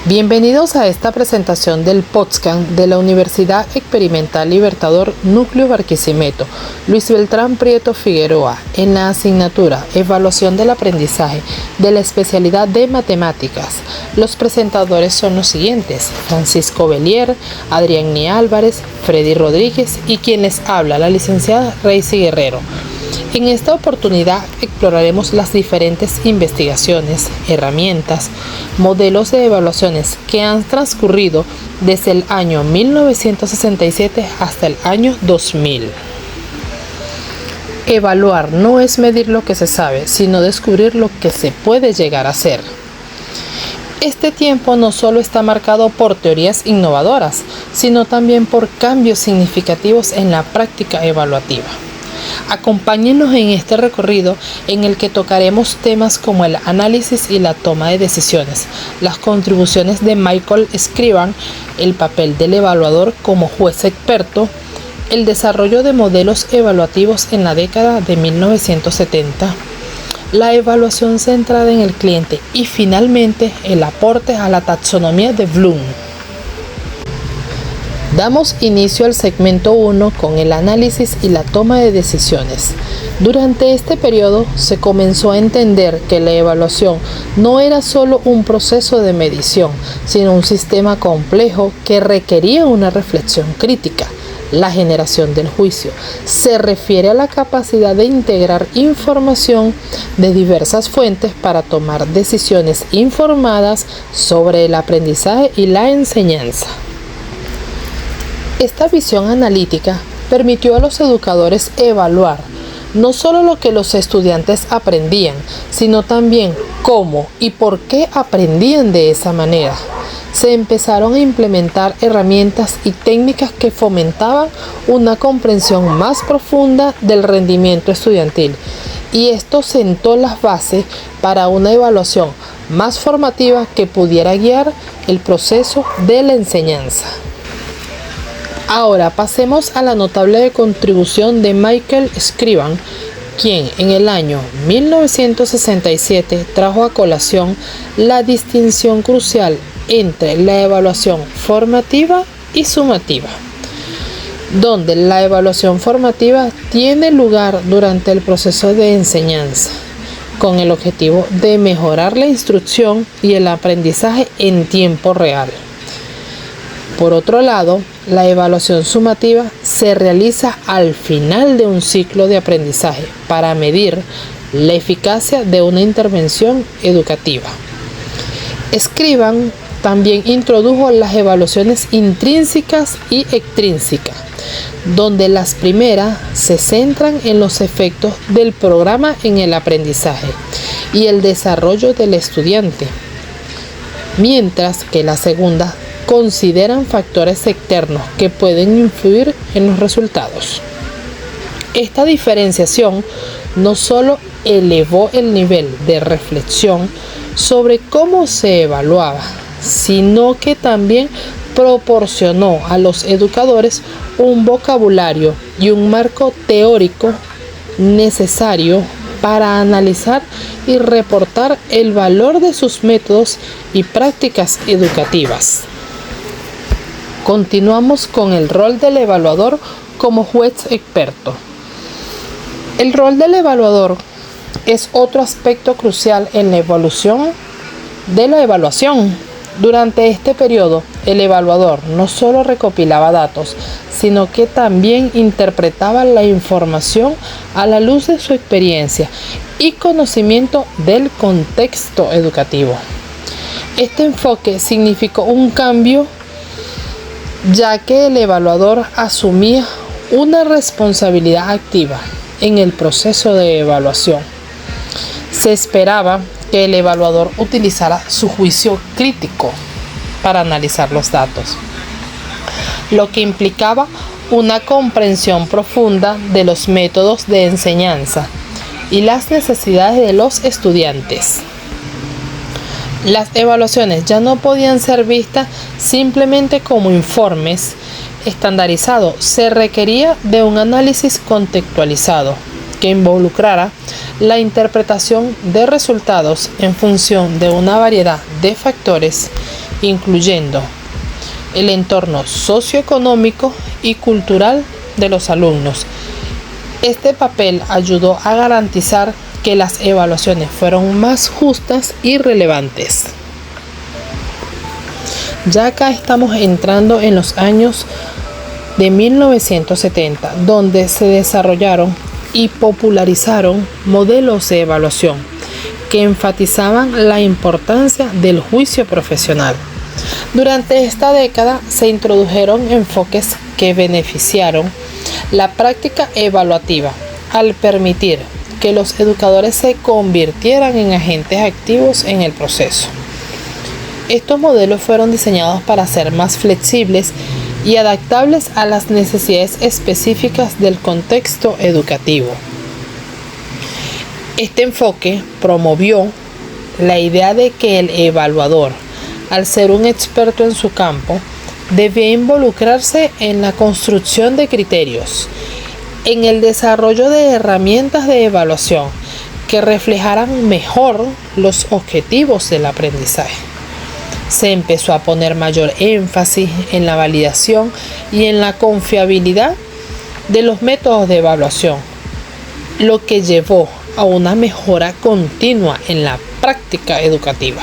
Bienvenidos a esta presentación del podcast de la Universidad Experimental Libertador Núcleo Barquisimeto, Luis Beltrán Prieto Figueroa, en la asignatura Evaluación del Aprendizaje de la especialidad de Matemáticas. Los presentadores son los siguientes: Francisco Belier, Adrián Álvarez, Freddy Rodríguez y quien les habla, la licenciada Reisy Guerrero. En esta oportunidad exploraremos las diferentes investigaciones, herramientas, modelos de evaluaciones que han transcurrido desde el año 1967 hasta el año 2000. Evaluar no es medir lo que se sabe, sino descubrir lo que se puede llegar a ser. Este tiempo no solo está marcado por teorías innovadoras, sino también por cambios significativos en la práctica evaluativa. Acompáñenos en este recorrido en el que tocaremos temas como el análisis y la toma de decisiones, las contribuciones de Michael Scriban, el papel del evaluador como juez experto, el desarrollo de modelos evaluativos en la década de 1970, la evaluación centrada en el cliente y finalmente el aporte a la taxonomía de Bloom. Damos inicio al segmento 1 con el análisis y la toma de decisiones. Durante este periodo se comenzó a entender que la evaluación no era solo un proceso de medición, sino un sistema complejo que requería una reflexión crítica. La generación del juicio se refiere a la capacidad de integrar información de diversas fuentes para tomar decisiones informadas sobre el aprendizaje y la enseñanza. Esta visión analítica permitió a los educadores evaluar no solo lo que los estudiantes aprendían, sino también cómo y por qué aprendían de esa manera. Se empezaron a implementar herramientas y técnicas que fomentaban una comprensión más profunda del rendimiento estudiantil, y esto sentó las bases para una evaluación más formativa que pudiera guiar el proceso de la enseñanza. Ahora pasemos a la notable contribución de Michael Scriban, quien en el año 1967 trajo a colación la distinción crucial entre la evaluación formativa y sumativa, donde la evaluación formativa tiene lugar durante el proceso de enseñanza, con el objetivo de mejorar la instrucción y el aprendizaje en tiempo real. Por otro lado, la evaluación sumativa se realiza al final de un ciclo de aprendizaje para medir la eficacia de una intervención educativa. Scriban también introdujo las evaluaciones intrínsecas y extrínsecas, donde las primeras se centran en los efectos del programa en el aprendizaje y el desarrollo del estudiante, mientras que las segundas consideran factores externos que pueden influir en los resultados. Esta diferenciación no solo elevó el nivel de reflexión sobre cómo se evaluaba, sino que también proporcionó a los educadores un vocabulario y un marco teórico necesario para analizar y reportar el valor de sus métodos y prácticas educativas. Continuamos con el rol del evaluador como juez experto. El rol del evaluador es otro aspecto crucial en la evolución de la evaluación. Durante este periodo, el evaluador no solo recopilaba datos, sino que también interpretaba la información a la luz de su experiencia y conocimiento del contexto educativo. Este enfoque significó un cambio, ya que el evaluador asumía una responsabilidad activa en el proceso de evaluación. Se esperaba que el evaluador utilizara su juicio crítico para analizar los datos, lo que implicaba una comprensión profunda de los métodos de enseñanza y las necesidades de los estudiantes. Las evaluaciones ya no podían ser vistas simplemente como informes estandarizados. Se requería de un análisis contextualizado que involucrara la interpretación de resultados en función de una variedad de factores, incluyendo el entorno socioeconómico y cultural de los alumnos. Este papel ayudó a garantizar que las evaluaciones fueron más justas y relevantes. Ya acá estamos entrando en los años de 1970, donde se desarrollaron y popularizaron modelos de evaluación que enfatizaban la importancia del juicio profesional. Durante esta década se introdujeron enfoques que beneficiaron la práctica evaluativa al permitir que los educadores se convirtieran en agentes activos en el proceso. Estos modelos fueron diseñados para ser más flexibles y adaptables a las necesidades específicas del contexto educativo. Este enfoque promovió la idea de que el evaluador, al ser un experto en su campo, debía involucrarse en la construcción de criterios, en el desarrollo de herramientas de evaluación que reflejaran mejor los objetivos del aprendizaje. Se empezó a poner mayor énfasis en la validación y en la confiabilidad de los métodos de evaluación, lo que llevó a una mejora continua en la práctica educativa.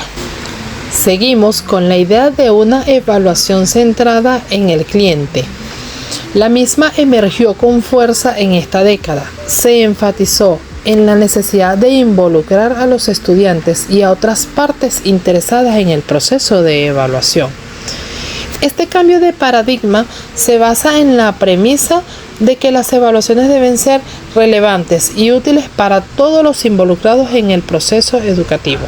Seguimos con la idea de una evaluación centrada en el cliente. La misma emergió con fuerza en esta década. Se enfatizó en la necesidad de involucrar a los estudiantes y a otras partes interesadas en el proceso de evaluación. Este cambio de paradigma se basa en la premisa de que las evaluaciones deben ser relevantes y útiles para todos los involucrados en el proceso educativo.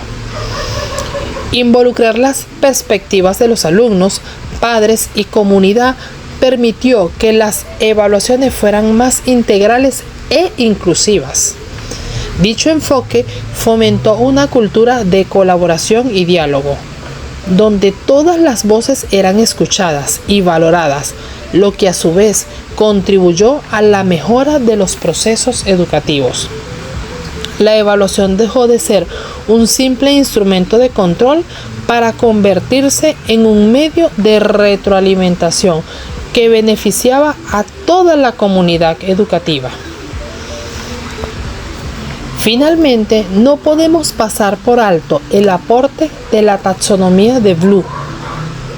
Involucrar las perspectivas de los alumnos, padres y comunidad permitió que las evaluaciones fueran más integrales e inclusivas. Dicho enfoque fomentó una cultura de colaboración y diálogo, donde todas las voces eran escuchadas y valoradas, lo que a su vez contribuyó a la mejora de los procesos educativos. La evaluación dejó de ser un simple instrumento de control para convertirse en un medio de retroalimentación que beneficiaba a toda la comunidad educativa. Finalmente, no podemos pasar por alto el aporte de la taxonomía de Bloom,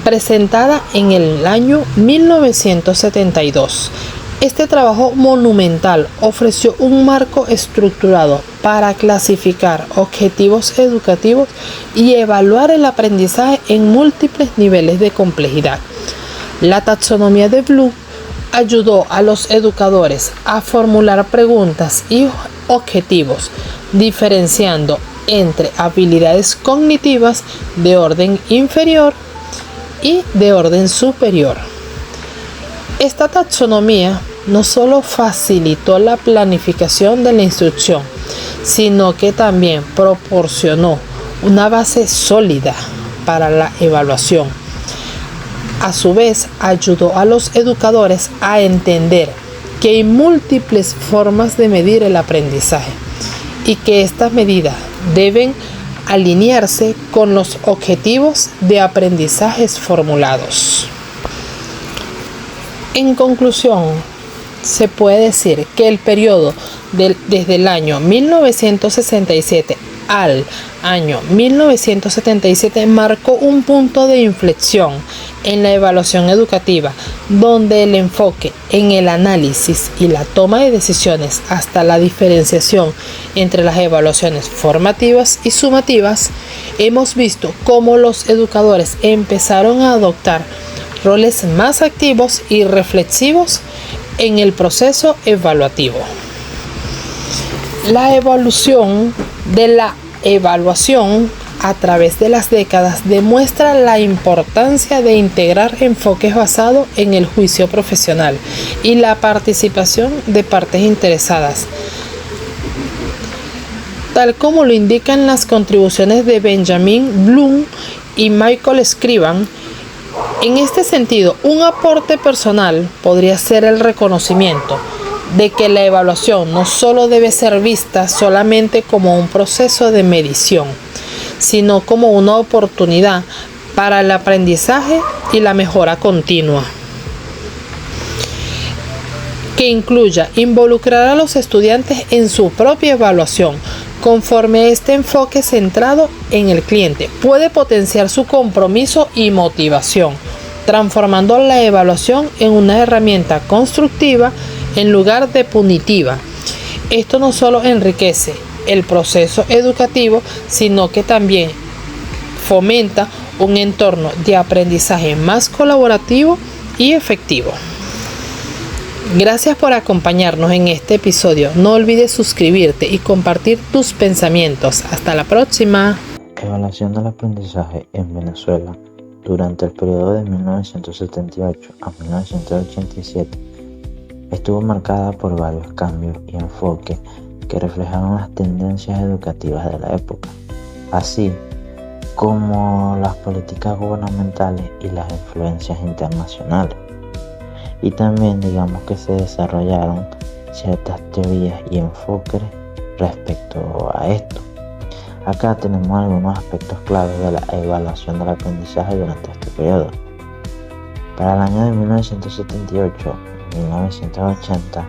presentada en el año 1972. Este trabajo monumental ofreció un marco estructurado para clasificar objetivos educativos y evaluar el aprendizaje en múltiples niveles de complejidad. La taxonomía de Bloom ayudó a los educadores a formular preguntas y objetivos, diferenciando entre habilidades cognitivas de orden inferior y de orden superior. Esta taxonomía no solo facilitó la planificación de la instrucción, sino que también proporcionó una base sólida para la evaluación. A su vez, ayudó a los educadores a entender que hay múltiples formas de medir el aprendizaje y que estas medidas deben alinearse con los objetivos de aprendizajes formulados. En conclusión, se puede decir que el periodo desde el año 1967 al año 1977 marcó un punto de inflexión en la evaluación educativa, donde el enfoque en el análisis y la toma de decisiones hasta la diferenciación entre las evaluaciones formativas y sumativas, hemos visto cómo los educadores empezaron a adoptar roles más activos y reflexivos en el proceso evaluativo. La evolución de la evaluación a través de las décadas demuestra la importancia de integrar enfoques basados en el juicio profesional y la participación de partes interesadas, tal como lo indican las contribuciones de Benjamin Bloom y Michael Scriban. En este sentido, un aporte personal podría ser el reconocimiento de que la evaluación no solo debe ser vista solamente como un proceso de medición, sino como una oportunidad para el aprendizaje y la mejora continua, que incluya involucrar a los estudiantes en su propia evaluación. Conforme este enfoque centrado en el cliente puede potenciar su compromiso y motivación, transformando la evaluación en una herramienta constructiva en lugar de punitiva. Esto no solo enriquece el proceso educativo, sino que también fomenta un entorno de aprendizaje más colaborativo y efectivo. Gracias por acompañarnos en este episodio. No olvides suscribirte y compartir tus pensamientos. Hasta la próxima. Evaluación del aprendizaje en Venezuela durante el periodo de 1978 a 1987 estuvo marcada por varios cambios y enfoques que reflejaron las tendencias educativas de la época, así como las políticas gubernamentales y las influencias internacionales. Y también digamos que se desarrollaron ciertas teorías y enfoques respecto a esto. Acá tenemos algunos aspectos claves de la evaluación del aprendizaje durante este periodo. Para el año de 1978-1980,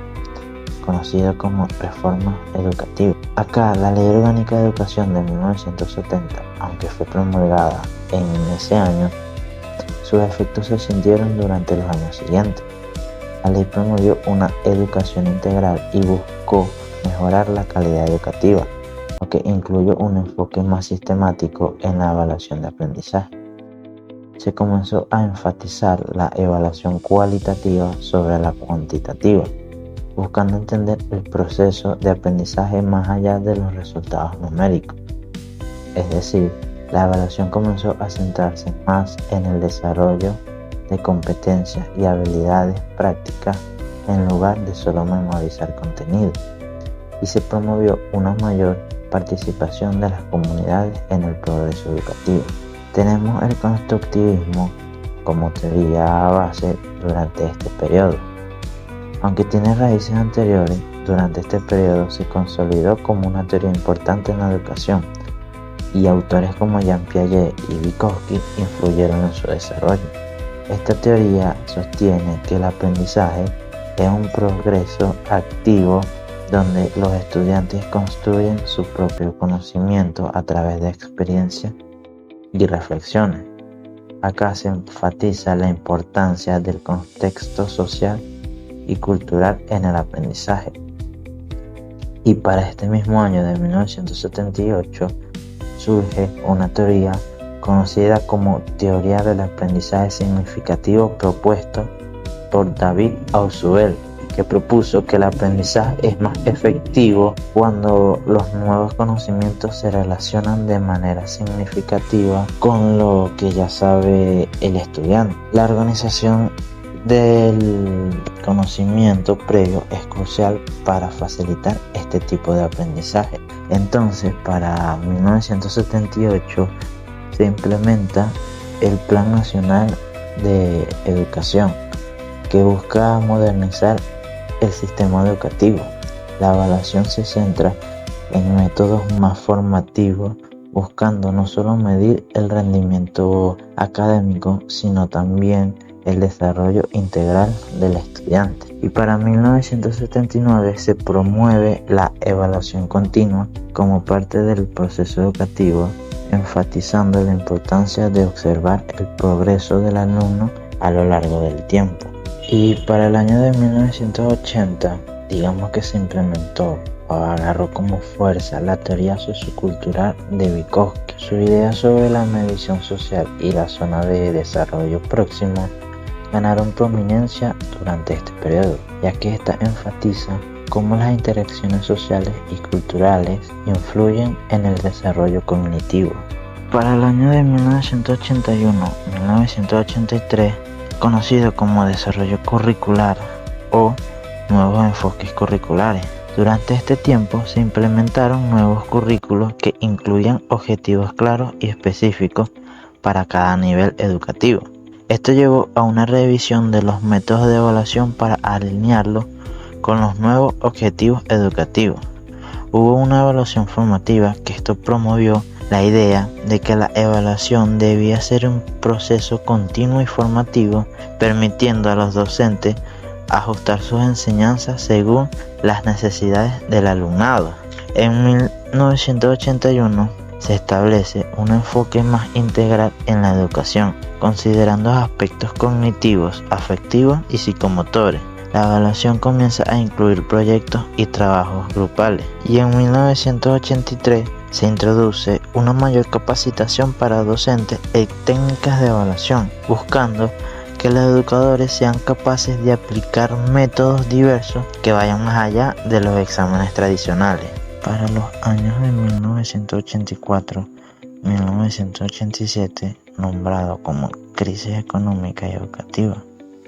conocido como Reforma Educativa. Acá la Ley Orgánica de Educación de 1970, aunque fue promulgada en ese año, sus efectos se sintieron durante los años siguientes. La ley promovió una educación integral y buscó mejorar la calidad educativa, lo que incluyó un enfoque más sistemático en la evaluación de aprendizaje. Se comenzó a enfatizar la evaluación cualitativa sobre la cuantitativa, buscando entender el proceso de aprendizaje más allá de los resultados numéricos. Es decir, la evaluación comenzó a centrarse más en el desarrollo de competencias y habilidades prácticas en lugar de solo memorizar contenido, y se promovió una mayor participación de las comunidades en el progreso educativo. Tenemos el constructivismo como teoría base durante este periodo. Aunque tiene raíces anteriores, durante este periodo se consolidó como una teoría importante en la educación, y autores como Jean Piaget y Vygotsky influyeron en su desarrollo. Esta teoría sostiene que el aprendizaje es un progreso activo donde los estudiantes construyen su propio conocimiento a través de experiencias y reflexiones. Acá se enfatiza la importancia del contexto social y cultural en el aprendizaje. Y para este mismo año de 1978 surge una teoría conocida como teoría del aprendizaje significativo propuesto por David Ausubel, que propuso que el aprendizaje es más efectivo cuando los nuevos conocimientos se relacionan de manera significativa con lo que ya sabe el estudiante. La organización del conocimiento previo es crucial para facilitar este tipo de aprendizaje. Entonces, para 1978 se implementa el Plan Nacional de Educación, que busca modernizar el sistema educativo. La evaluación se centra en métodos más formativos, buscando no solo medir el rendimiento académico, sino también el desarrollo integral del estudiante. Y para 1979 se promueve la evaluación continua como parte del proceso educativo, enfatizando la importancia de observar el progreso del alumno a lo largo del tiempo. Y para el año de 1980, digamos que se implementó o agarró como fuerza la teoría sociocultural de Vygotsky. Su idea sobre la medición social y la zona de desarrollo próximo ganaron prominencia durante este periodo, ya que esta enfatiza cómo las interacciones sociales y culturales influyen en el desarrollo cognitivo. Para el año de 1981-1983, conocido como desarrollo curricular o nuevos enfoques curriculares. Durante este tiempo se implementaron nuevos currículos que incluían objetivos claros y específicos para cada nivel educativo. Esto llevó a una revisión de los métodos de evaluación para alinearlos con los nuevos objetivos educativos. Hubo una evaluación formativa que esto promovió la idea de que la evaluación debía ser un proceso continuo y formativo, permitiendo a los docentes ajustar sus enseñanzas según las necesidades del alumnado. En 1981 se establece un enfoque más integral en la educación, considerando aspectos cognitivos, afectivos y psicomotores. La evaluación comienza a incluir proyectos y trabajos grupales, y en 1983 se introduce una mayor capacitación para docentes en técnicas de evaluación, buscando que los educadores sean capaces de aplicar métodos diversos que vayan más allá de los exámenes tradicionales. Para los años de 1984-1987, nombrado como crisis económica y educativa,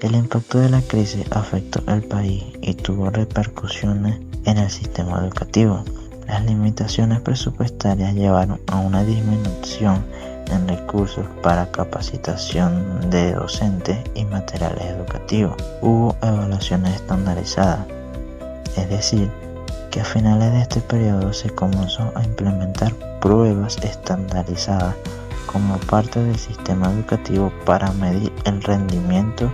el impacto de la crisis afectó al país y tuvo repercusiones en el sistema educativo. Las limitaciones presupuestarias llevaron a una disminución en recursos para capacitación de docentes y materiales educativos. Hubo evaluaciones estandarizadas, es decir, que a finales de este periodo se comenzó a implementar pruebas estandarizadas como parte del sistema educativo para medir el rendimiento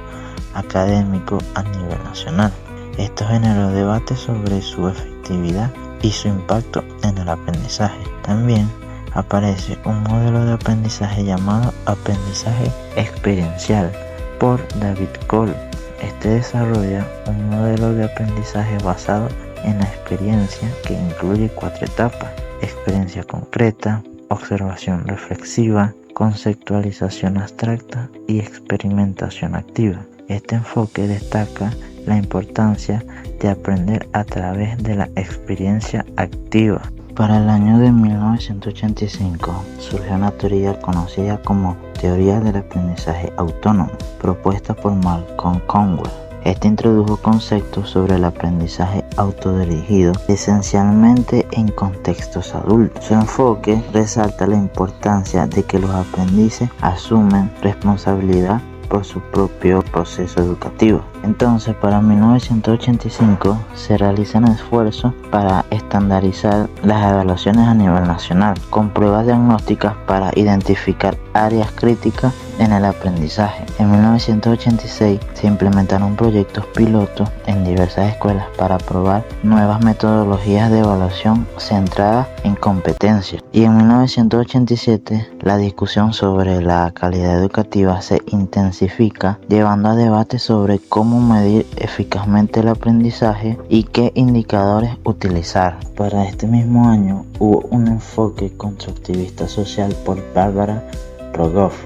académico a nivel nacional. Esto generó debate sobre su efectividad y su impacto en el aprendizaje. También aparece un modelo de aprendizaje llamado aprendizaje experiencial por David Cole. Este desarrolla un modelo de aprendizaje basado en la experiencia que incluye 4 etapas: experiencia concreta, observación reflexiva, conceptualización abstracta y experimentación activa. Este enfoque destaca la importancia de aprender a través de la experiencia activa. Para el año de 1985 surgió una teoría conocida como teoría del aprendizaje autónomo, propuesta por Malcolm Conwell. Este introdujo conceptos sobre el aprendizaje autodirigido, esencialmente en contextos adultos. Su enfoque resalta la importancia de que los aprendices asumen responsabilidad por su propio proceso educativo. Entonces, para 1985 se realizan esfuerzos para estandarizar las evaluaciones a nivel nacional, con pruebas diagnósticas para identificar áreas críticas en el aprendizaje. En 1986 se implementaron proyectos pilotos en diversas escuelas para probar nuevas metodologías de evaluación centradas en competencias. Y en 1987 la discusión sobre la calidad educativa se intensifica, llevando a debate sobre cómo medir eficazmente el aprendizaje y qué indicadores utilizar. Para este mismo año hubo un enfoque constructivista social por Barbara Rogoff.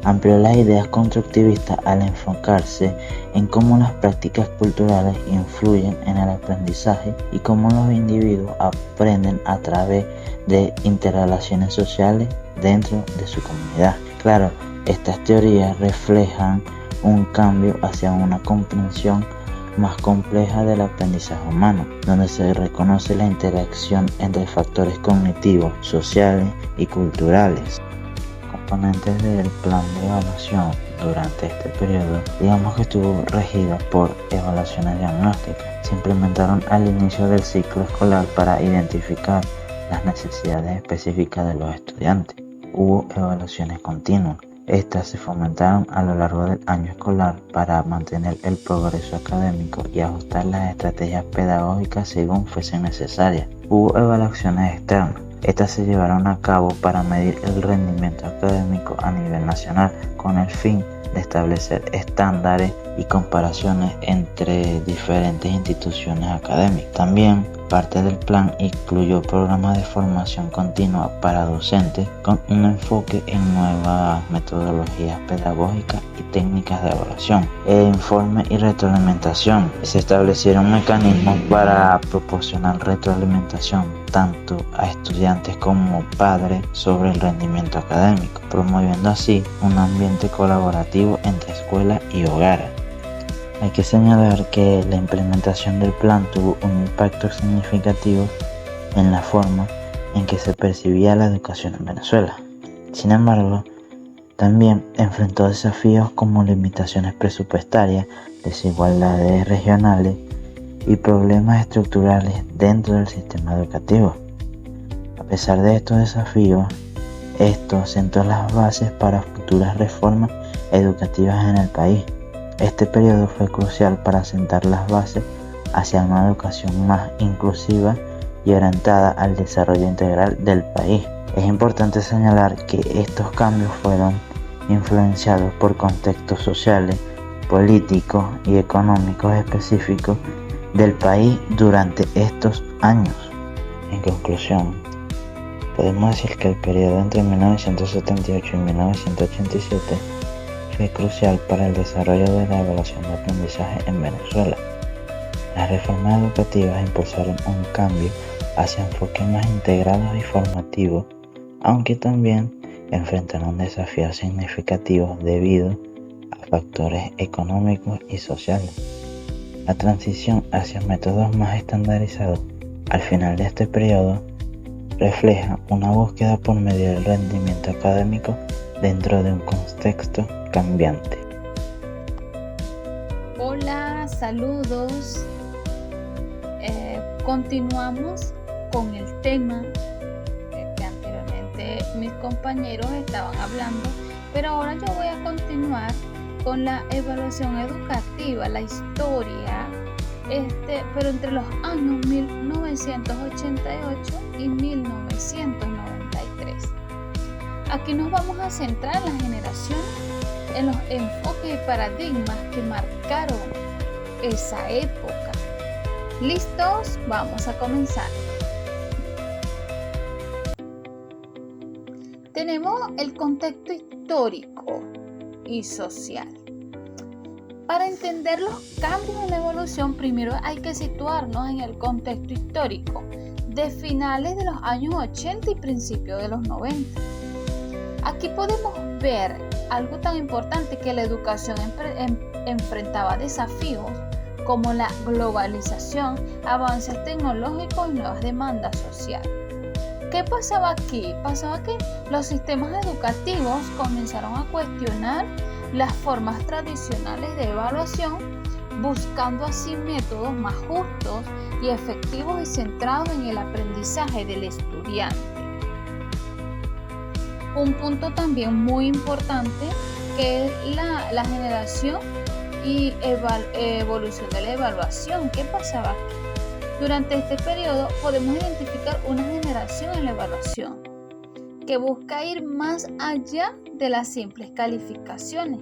Amplió las ideas constructivistas al enfocarse en cómo las prácticas culturales influyen en el aprendizaje y cómo los individuos aprenden a través de interrelaciones sociales dentro de su comunidad. Claro, estas teorías reflejan un cambio hacia una comprensión más compleja del aprendizaje humano, donde se reconoce la interacción entre factores cognitivos, sociales y culturales. Componentes del plan de evaluación durante este periodo, digamos que estuvo regido por evaluaciones diagnósticas. Se implementaron al inicio del ciclo escolar para identificar las necesidades específicas de los estudiantes. Hubo evaluaciones continuas. Estas se fomentaron a lo largo del año escolar para mantener el progreso académico y ajustar las estrategias pedagógicas según fuesen necesarias. Hubo evaluaciones externas. Estas se llevaron a cabo para medir el rendimiento académico a nivel nacional con el fin de establecer estándares y comparaciones entre diferentes instituciones académicas. También parte del plan incluyó programas de formación continua para docentes con un enfoque en nuevas metodologías pedagógicas y técnicas de evaluación. Informe y retroalimentación. Se establecieron mecanismos para proporcionar retroalimentación tanto a estudiantes como padres sobre el rendimiento académico, promoviendo así un ambiente colaborativo entre escuela y hogares. Hay que señalar que la implementación del plan tuvo un impacto significativo en la forma en que se percibía la educación en Venezuela. Sin embargo, también enfrentó desafíos como limitaciones presupuestarias, desigualdades regionales y problemas estructurales dentro del sistema educativo. A pesar de estos desafíos, esto sentó las bases para futuras reformas educativas en el país. Este periodo fue crucial para sentar las bases hacia una educación más inclusiva y orientada al desarrollo integral del país. Es importante señalar que estos cambios fueron influenciados por contextos sociales, políticos y económicos específicos del país durante estos años. En conclusión, podemos decir que el periodo entre 1978 y 1987 fue crucial para el desarrollo de la evaluación de aprendizaje en Venezuela. Las reformas educativas impulsaron un cambio hacia enfoques más integrados y formativos, aunque también enfrentaron desafíos significativos debido a factores económicos y sociales. La transición hacia métodos más estandarizados al final de este periodo refleja una búsqueda por medir el rendimiento académico dentro de un contexto cambiante. Hola, saludos. Continuamos con el tema que anteriormente mis compañeros estaban hablando, pero ahora yo voy a continuar con la evaluación educativa, la historia, pero entre los años 1988 y 1993. Aquí nos vamos a centrar en la generación, en los enfoques y paradigmas que marcaron esa época. ¿Listos? Vamos a comenzar. Tenemos el contexto histórico y social. Para entender los cambios en la evolución, primero hay que situarnos en el contexto histórico de finales de los años 80 y principios de los 90. Aquí podemos ver algo tan importante, que la educación enfrentaba desafíos como la globalización, avances tecnológicos y nuevas demandas sociales. ¿Qué pasaba aquí? Pasaba que los sistemas educativos comenzaron a cuestionar las formas tradicionales de evaluación, buscando así métodos más justos y efectivos y centrados en el aprendizaje del estudiante. Un punto también muy importante, que es la generación y evolución de la evaluación. ¿Qué pasaba aquí? Durante este periodo podemos identificar una generación en la evaluación que busca ir más allá de las simples calificaciones.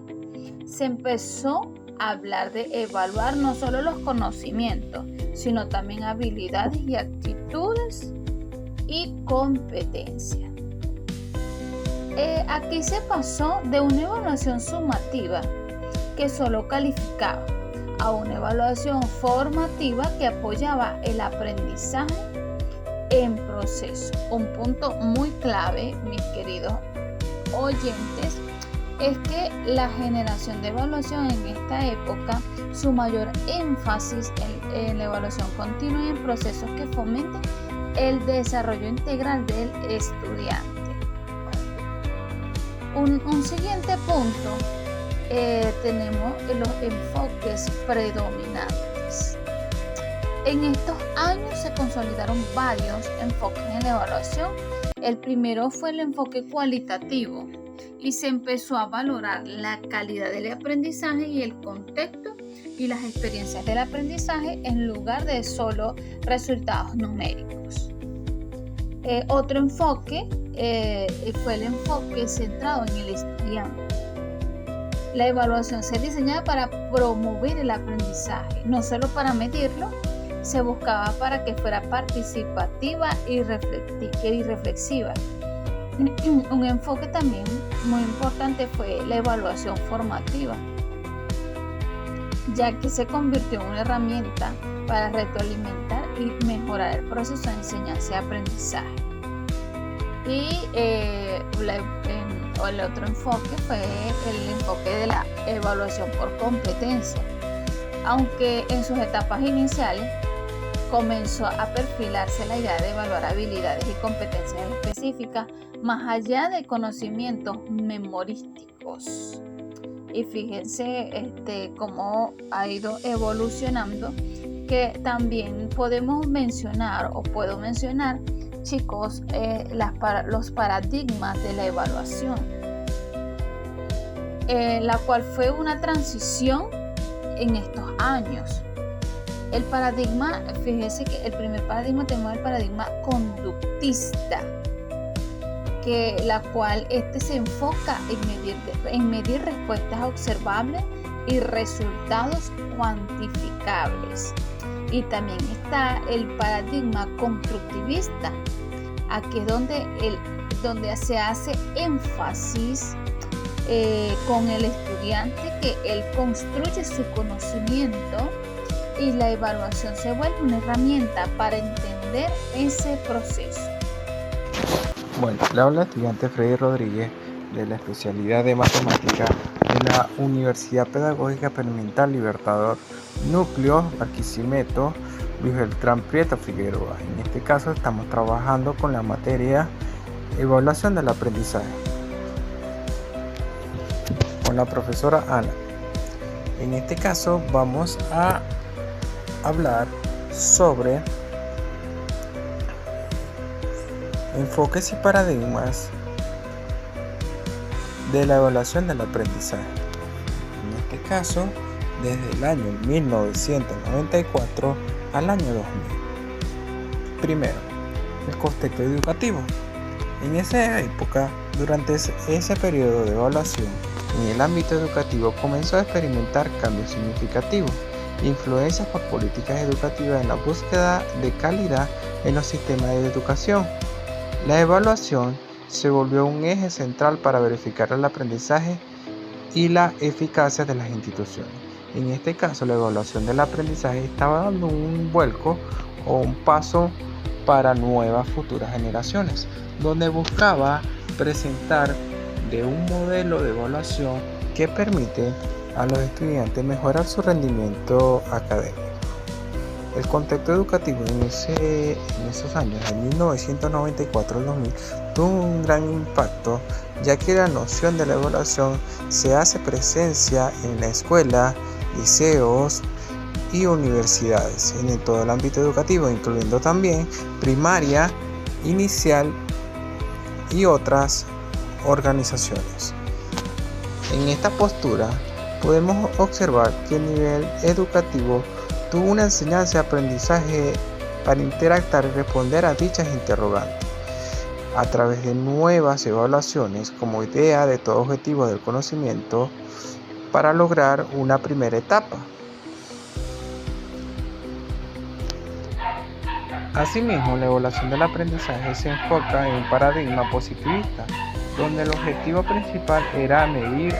Se empezó a hablar de evaluar no solo los conocimientos, sino también habilidades y actitudes y competencias. Aquí se pasó de una evaluación sumativa que solo calificaba a una evaluación formativa que apoyaba el aprendizaje en proceso. Un punto muy clave, mis queridos oyentes, es que la generación de evaluación en esta época, su mayor énfasis en la evaluación continua y en procesos que fomenten el desarrollo integral del estudiante. Un siguiente punto, tenemos los enfoques predominantes. En estos años se consolidaron varios enfoques en la evaluación. El primero fue el enfoque cualitativo y se empezó a valorar la calidad del aprendizaje y el contexto y las experiencias del aprendizaje en lugar de solo resultados numéricos. Otro enfoque fue el enfoque centrado en el estudiante. La evaluación se diseñaba para promover el aprendizaje, no solo para medirlo. Se buscaba para que fuera participativa y reflexiva. Un enfoque también muy importante fue la evaluación formativa, ya que se convirtió en una herramienta para retroalimentar y mejorar el proceso de enseñanza y aprendizaje. Y el otro enfoque fue el enfoque de la evaluación por competencia. Aunque en sus etapas iniciales comenzó a perfilarse la idea de evaluar habilidades y competencias específicas más allá de conocimientos Y fíjense cómo ha ido evolucionando, que también podemos mencionar o puedo mencionar, chicos, los paradigmas de la evaluación, la cual fue una transición en estos años. El paradigma, fíjese que el primer paradigma tenemos el paradigma conductista, la cual se enfoca en medir respuestas observables y resultados cuantificables. Y también está el paradigma constructivista. Aquí es donde se hace énfasis con el estudiante, que él construye su conocimiento y la evaluación se vuelve una herramienta para entender ese proceso. Bueno, le habla el estudiante Freddy Rodríguez de la especialidad de matemática de la Universidad Pedagógica Experimental Libertador, Núcleo Barquisimeto, Luis Beltrán Prieto Figueroa. En este caso estamos trabajando con la materia Evaluación del Aprendizaje con la profesora Ana. En este caso vamos a hablar sobre enfoques y paradigmas de la evaluación del aprendizaje. En este caso, desde el año 1994 al año 2000. Primero, el contexto educativo. En esa época, durante ese periodo de evaluación, en el ámbito educativo comenzó a experimentar cambios significativos, influencias por políticas educativas en la búsqueda de calidad en los sistemas de educación. La evaluación se volvió un eje central para verificar el aprendizaje y la eficacia de las instituciones. En este caso, la evaluación del aprendizaje estaba dando un vuelco o un paso para nuevas futuras generaciones, donde buscaba presentar de un modelo de evaluación que permite a los estudiantes mejorar su rendimiento académico. El contexto educativo en esos años, de 1994 al 2000, tuvo un gran impacto, ya que la noción de la evaluación se hace presencia en la escuela, liceos y universidades, en todo el ámbito educativo, incluyendo también primaria, inicial y otras organizaciones. En esta postura podemos observar que el nivel educativo tuvo una enseñanza y aprendizaje para interactuar y responder a dichas interrogantes a través de nuevas evaluaciones como idea de todo objetivo del conocimiento para lograr una primera etapa. Asimismo, la evaluación del aprendizaje se enfoca en un paradigma positivista, donde el objetivo principal era medir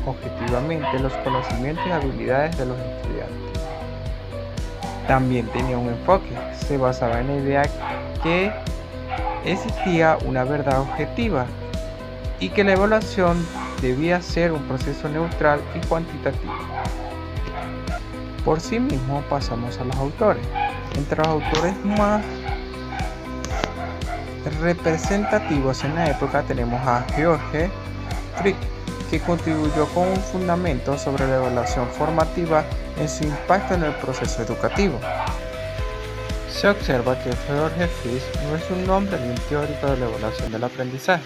objetivamente los conocimientos y habilidades de los estudiantes. También tenía un enfoque, se basaba en la idea que existía una verdad objetiva y que la evaluación debía ser un proceso neutral y cuantitativo. Por sí mismo pasamos a los autores. Entre los autores más representativos en la época tenemos a George Frick, que contribuyó con un fundamento sobre la evaluación formativa en su impacto en el proceso educativo. Se observa que George Frick no es un nombre de un teórico de la evaluación del aprendizaje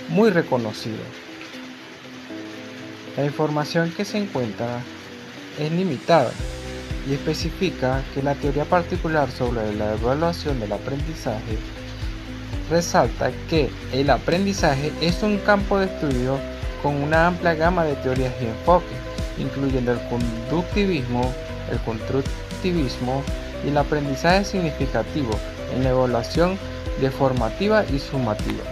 muy reconocido. La información que se encuentra es limitada y especifica que la teoría particular sobre la evaluación del aprendizaje resalta que el aprendizaje es un campo de estudio con una amplia gama de teorías y enfoques, incluyendo el conductivismo, el constructivismo y el aprendizaje significativo en la evaluación de formativa y sumativa.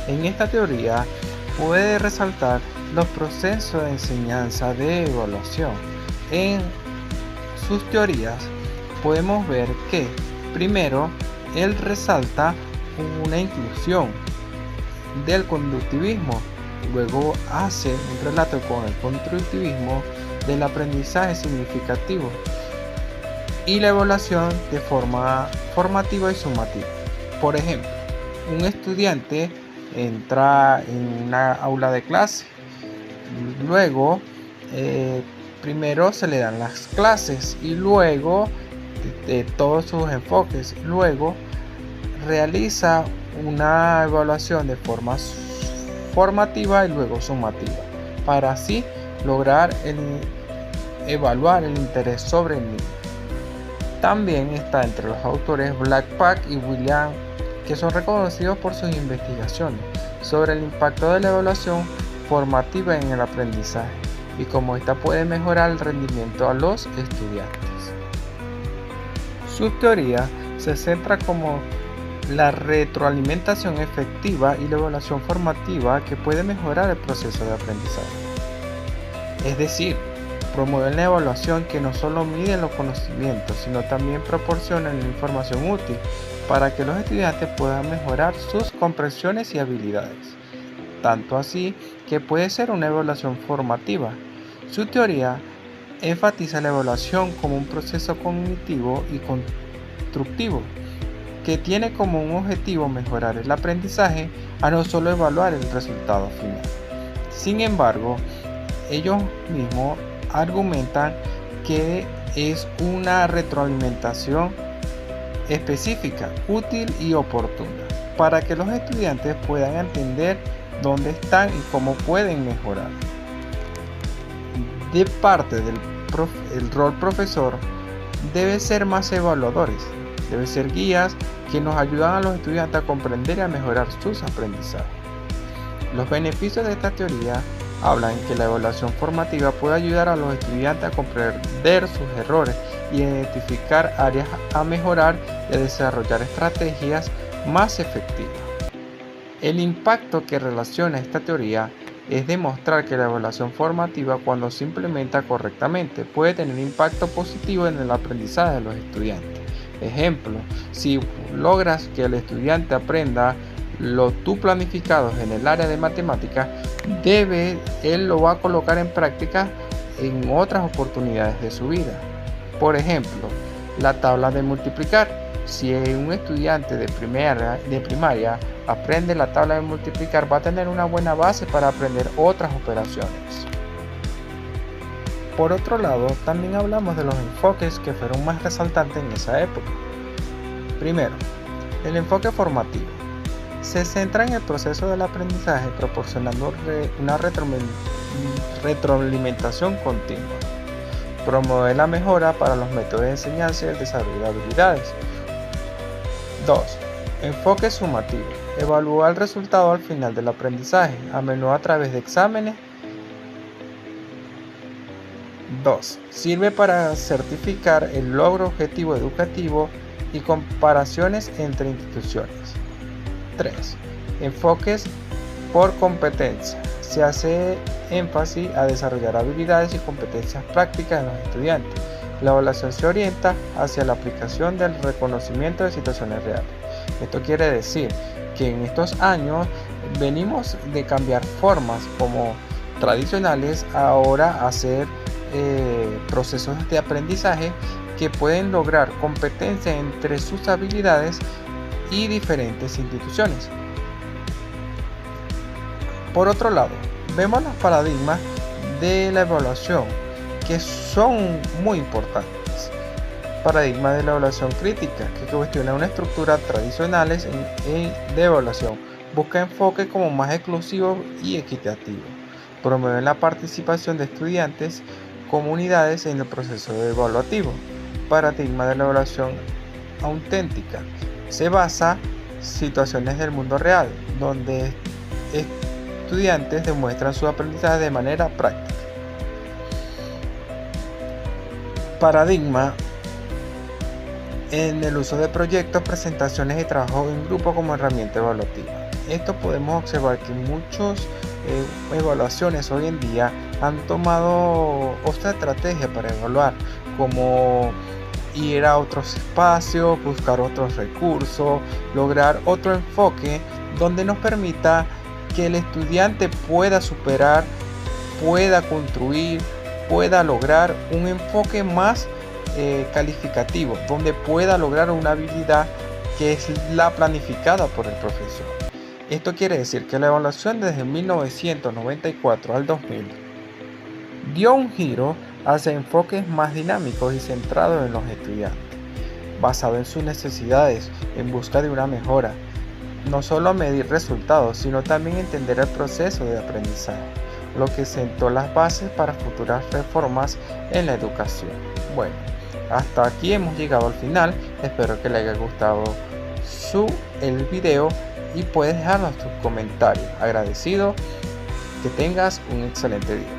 En esta teoría puede resaltar los procesos de enseñanza de evaluación. En sus teorías podemos ver que, primero, él resalta una inclusión del conductivismo, luego hace un relato con el constructivismo del aprendizaje significativo y la evaluación de forma formativa y sumativa. Por ejemplo, un estudiante entra en una aula de clase, luego primero se le dan las clases y luego de todos sus enfoques, luego realiza una evaluación de forma formativa y luego sumativa, para así lograr evaluar el interés sobre el niño. También está entre los autores Blackpack y William, que son reconocidos por sus investigaciones sobre el impacto de la evaluación formativa en el aprendizaje y cómo ésta puede mejorar el rendimiento a los estudiantes. Su teoría se centra como la retroalimentación efectiva y la evaluación formativa que puede mejorar el proceso de aprendizaje. Es decir, promueven la evaluación que no solo mide los conocimientos, sino también proporciona la información útil para que los estudiantes puedan mejorar sus comprensiones y habilidades. Tanto así que puede ser una evaluación formativa. Su teoría enfatiza la evaluación como un proceso cognitivo y constructivo que tiene como un objetivo mejorar el aprendizaje a no solo evaluar el resultado final. Sin embargo, ellos mismos argumentan que es una retroalimentación específica, útil y oportuna para que los estudiantes puedan entender dónde están y cómo pueden mejorar. De parte del rol profesor, debe ser más evaluadores, debe ser guías que nos ayudan a los estudiantes a comprender y a mejorar sus aprendizajes. Los beneficios de esta teoría hablan que la evaluación formativa puede ayudar a los estudiantes a comprender sus errores y identificar áreas a mejorar y a desarrollar estrategias más efectivas. El impacto que relaciona esta teoría es demostrar que la evaluación formativa, cuando se implementa correctamente, puede tener impacto positivo en el aprendizaje de los estudiantes. Ejemplo, si logras que el estudiante aprenda lo tú planificado en el área de matemáticas, él lo va a colocar en práctica en otras oportunidades de su vida. Por ejemplo, la tabla de multiplicar. Si un estudiante de primaria aprende la tabla de multiplicar, va a tener una buena base para aprender otras operaciones. Por otro lado, también hablamos de los enfoques que fueron más resaltantes en esa época. Primero, el enfoque formativo. Se centra en el proceso del aprendizaje proporcionando una retroalimentación continua. Promueve la mejora para los métodos de enseñanza y el desarrollo de habilidades. 2. Enfoque sumativo. Evalúa el resultado al final del aprendizaje, a menudo a través de exámenes. 2. Sirve para certificar el logro objetivo educativo y comparaciones entre instituciones. 3. Enfoques por competencia. Se hace énfasis a desarrollar habilidades y competencias prácticas en los estudiantes. La evaluación se orienta hacia la aplicación del reconocimiento de situaciones reales. Esto quiere decir que en estos años venimos de cambiar formas como tradicionales ahora a hacer procesos de aprendizaje que pueden lograr competencia entre sus habilidades y diferentes instituciones. Por otro lado, vemos los paradigmas de la evaluación que son muy importantes. Paradigma de la evaluación crítica, que cuestiona una estructura tradicionales de evaluación, busca enfoque como más exclusivo y equitativo, promueve la participación de estudiantes, comunidades en el proceso evaluativo. Paradigma de la evaluación auténtica, se basa en situaciones del mundo real, donde estudiantes demuestran su aprendizaje de manera práctica. Paradigma en el uso de proyectos, presentaciones y trabajo en grupo como herramienta evaluativa. Esto podemos observar que muchas evaluaciones hoy en día han tomado otra estrategia para evaluar, como ir a otros espacios, buscar otros recursos, lograr otro enfoque donde nos permita que el estudiante pueda superar, pueda construir, pueda lograr un enfoque más calificativo, donde pueda lograr una habilidad que es la planificada por el profesor. Esto quiere decir que la evaluación desde 1994 al 2000 dio un giro hacia enfoques más dinámicos y centrados en los estudiantes, basado en sus necesidades, en busca de una mejora. No solo medir resultados, sino también entender el proceso de aprendizaje, lo que sentó las bases para futuras reformas en la educación. Bueno, hasta aquí hemos llegado al final. Espero que les haya gustado el video y puedes dejarnos tus comentarios. Agradecido, que tengas un excelente día.